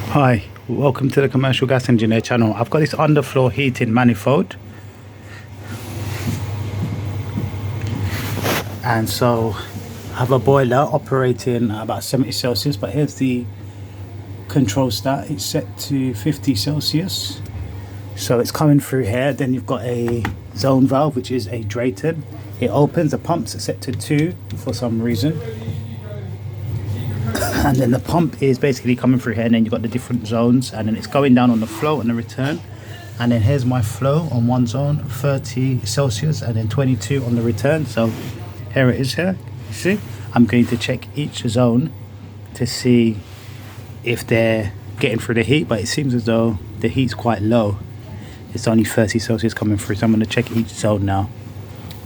Hi, welcome to the Commercial Gas Engineer channel. I've got this underfloor heating manifold, and so I have a boiler operating at about 70 Celsius, but here's the control stat. It's set to 50 Celsius, so it's coming through here. Then you've got a zone valve, which is a Drayton. It opens, the pumps are set to 2 for some reason, and then the pump is basically coming through here, and then you've got the different zones, and then it's going down on the flow and the return. And then here's my flow on one zone, 30 Celsius, and then 22 on the return. So here it is here, you see. I'm going to check each zone to see if they're getting through the heat, but it seems as though the heat's quite low. It's only 30 Celsius coming through, so I'm going to check each zone now.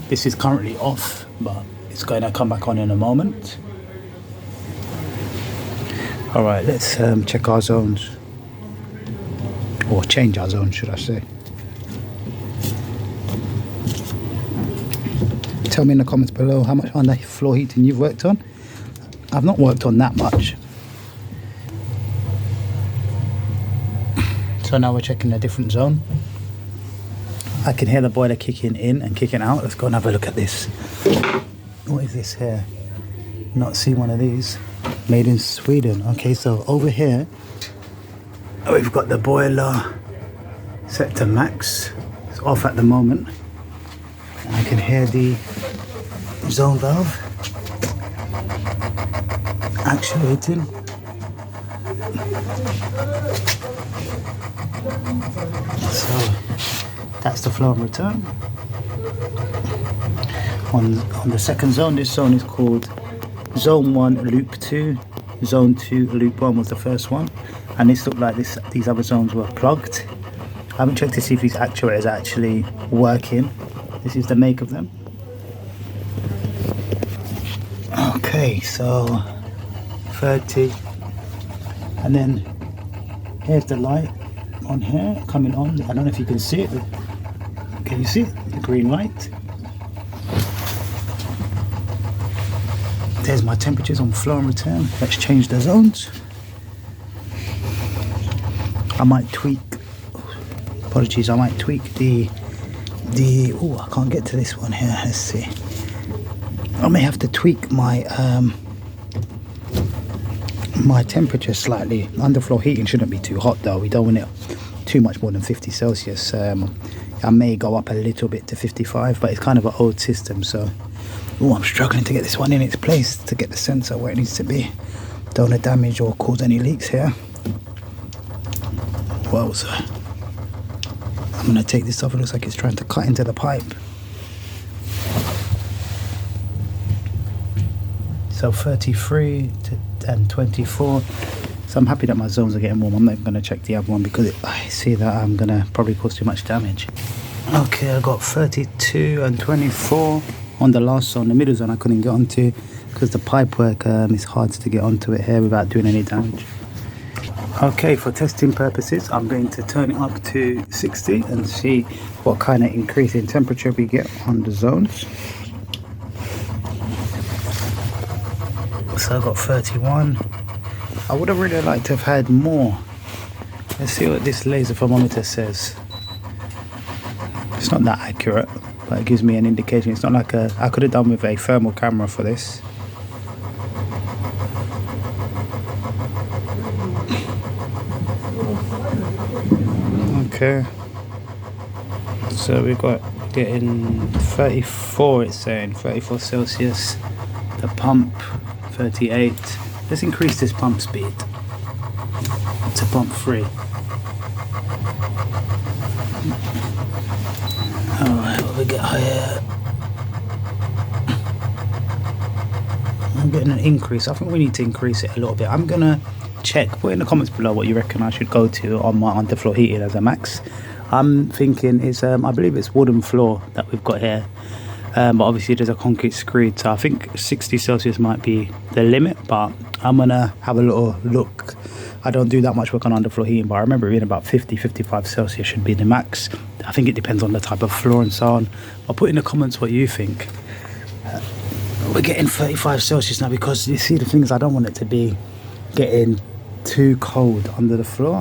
This is currently off, but it's going to come back on in a moment. All right, let's check our zones, or change our zones, should I say. Tell me in the comments below how much underfloor heating you've worked on. I've not worked on that much. So now we're checking a different zone. I can hear the boiler kicking in and kicking out. Let's go and have a look at this. What is this here? Not seen one of these. Made in Sweden. Okay, so over here we've got the boiler set to max. It's off at the moment. I can hear the zone valve actuating. So that's the flow and return. On the second zone, this zone is called Zone 1 Loop 2, Zone 2 Loop 1 was the first one, and this looked like these other zones were plugged. I haven't checked to see if these actuators are actually working. This is the make of them. Okay, so 30, and then here's the light on here coming on. I don't know if you can see it. Can you see it? The green light. There's my temperatures on flow and return. Let's change the zones. I might tweak, apologies, I might tweak the oh, I can't get to this one here. Let's see. I may have to tweak my my temperature slightly. Underfloor heating shouldn't be too hot though. We don't want it too much more than 50 Celsius. I may go up a little bit to 55, but it's kind of an old system, so oh, I'm struggling to get this one in its place, to get the sensor where it needs to be. Don't want to damage or cause any leaks here. Well, so I'm going to take this off. It looks like it's trying to cut into the pipe. So 33 and 24. So I'm happy that my zones are getting warm. I'm not going to check the other one because I see that I'm going to probably cause too much damage. Okay, I got 32 and 24. On the last zone, the middle zone I couldn't get onto because the pipe work is hard to get onto it here without doing any damage. Okay, for testing purposes, I'm going to turn it up to 60 and see what kind of increase in temperature we get on the zones. So I got 31. I would have really liked to have had more. Let's see what this laser thermometer says. It's not that accurate, but it gives me an indication. It's not like I could have done with a thermal camera for this. Okay, so we've got getting 34, it's saying 34 Celsius. The pump 38. Let's increase this pump speed to pump 3. Alright, what we get higher? I'm getting an increase. I think we need to increase it a little bit. I'm gonna check. Put in the comments below what you reckon I should go to on my underfloor heating as a max. I'm thinking is I believe it's wooden floor that we've got here, but obviously there's a concrete screed, so I think 60 Celsius might be the limit, but I'm gonna have a little look. I don't do that much work on underfloor heating, but I remember being about 50-55 Celsius should be the max. I think it depends on the type of floor and so on. I'll put in the comments what you think. We're getting 35 Celsius now because you see the things, I don't want it to be getting too cold under the floor.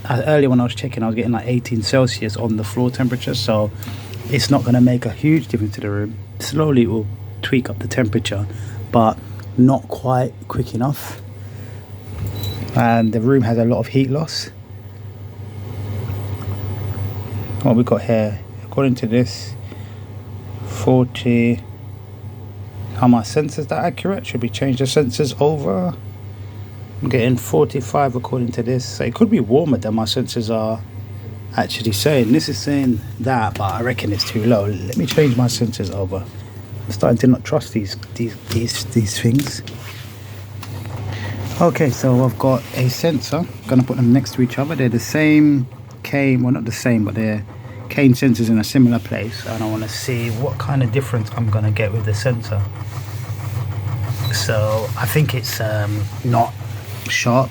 Earlier when I was checking, I was getting like 18 Celsius on the floor temperature, so it's not going to make a huge difference to the room. Slowly it will tweak up the temperature, but not quite quick enough. And the room has a lot of heat loss. What we got here, according to this, 40. Are my sensors that accurate? Should we change the sensors over? I'm getting 45 according to this. So it could be warmer than my sensors are actually saying. This is saying that, but I reckon it's too low. Let me change my sensors over. I'm starting to not trust these things. Okay, so I've got a sensor. I'm gonna put them next to each other. They're the same cane, well not the same, but they're cane sensors in a similar place, and I want to see what kind of difference I'm gonna get with the sensor. So I think it's not sharp,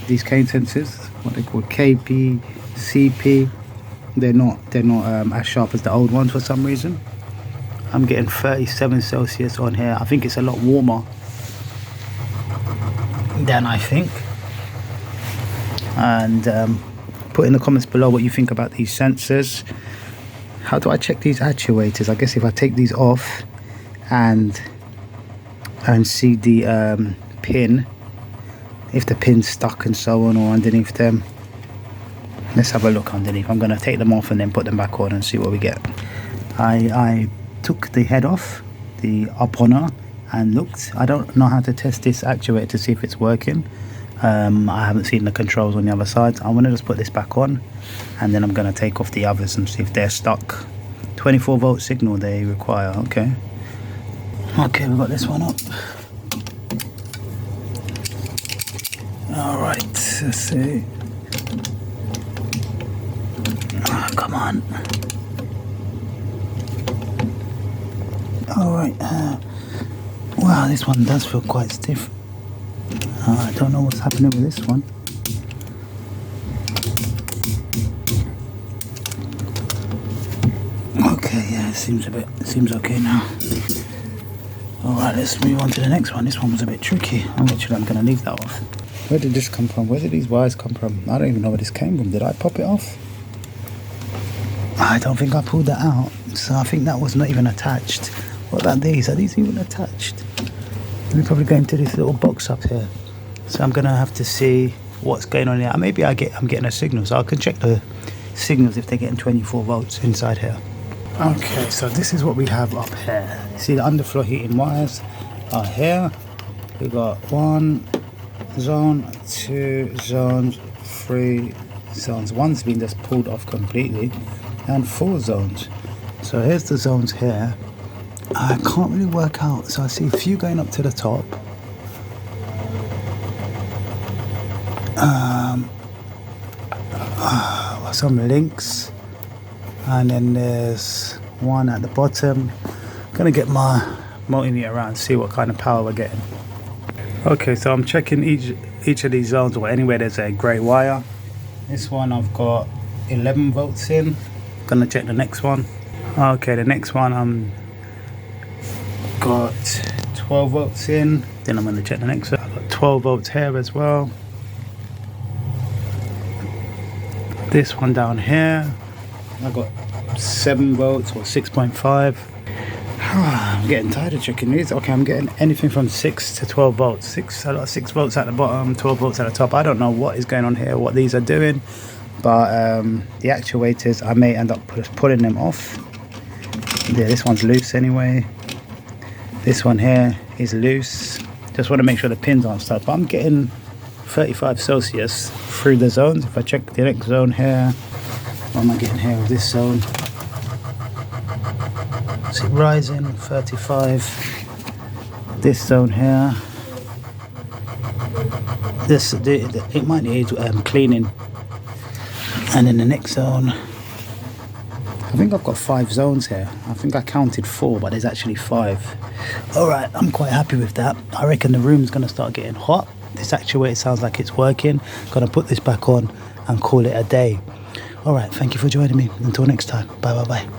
these cane sensors, what they call KP, CP. They're not as sharp as the old ones for some reason. I'm getting 37 Celsius on here. I think it's a lot warmer than I think. And put in the comments below what you think about these sensors. How do I check these actuators? I guess if I take these off and see the pin, if the pin's stuck and so on, or underneath them. Let's have a look underneath. I'm going to take them off and then put them back on and see what we get. I took the head off, the up on her, and looked. I don't know how to test this actuator to see if it's working. I haven't seen the controls on the other side. I want to just put this back on, and then I'm going to take off the others and see if they're stuck. 24 volt signal they require. Okay, we've got this one up. Alright, let's see. Oh, come on. Alright, wow, this one does feel quite stiff. I don't know what's happening with this one. Okay, yeah, it seems okay now. Alright, let's move on to the next one. This one was a bit tricky. I'm going to leave that off. Where did this come from? Where did these wires come from? I don't even know where this came from. Did I pop it off? I don't think I pulled that out. So I think that was not even attached. What about these? Are these even attached? Let me probably go into this little box up here. So I'm going to have to see what's going on here. Maybe I'm getting a signal. So I can check the signals if they're getting 24 volts inside here. Okay, so this is what we have up here. You see the underfloor heating wires are here. We've got 1 zone, 2 zones, 3 zones. One's been just pulled off completely, and 4 zones. So here's the zones here. I can't really work out. So I see a few going up to the top. Some links, and then there's one at the bottom. I'm gonna get my multimeter around and see what kind of power we're getting. Okay, so I'm checking each of these zones, or anywhere there's a grey wire. This one I've got 11 volts in. Gonna check the next one. Okay, the next one I'm got 12 volts in. Then I'm gonna check the next one. I've got 12 volts here as well. This one down here, I've got 7 volts or 6.5. I'm getting tired of checking these. Okay, I'm getting anything from 6 to 12 volts. I got 6 volts at the bottom, 12 volts at the top. I don't know what is going on here, what these are doing, but the actuators, I may end up pulling them off. Yeah, this one's loose anyway. This one here is loose. Just want to make sure the pins aren't stuck. But I'm getting 35 Celsius through the zones. If I check the next zone here, what am I getting here with this zone? Is it rising? 35. This zone here, it might need cleaning. And in the next zone, I think I've got 5 zones here. I think I counted 4, but there's actually 5. Alright, I'm quite happy with that. I reckon the room's going to start getting hot. This actuator sounds like it's working. Gonna put this back on and call it a day. Alright, thank you for joining me. Until next time. Bye bye bye.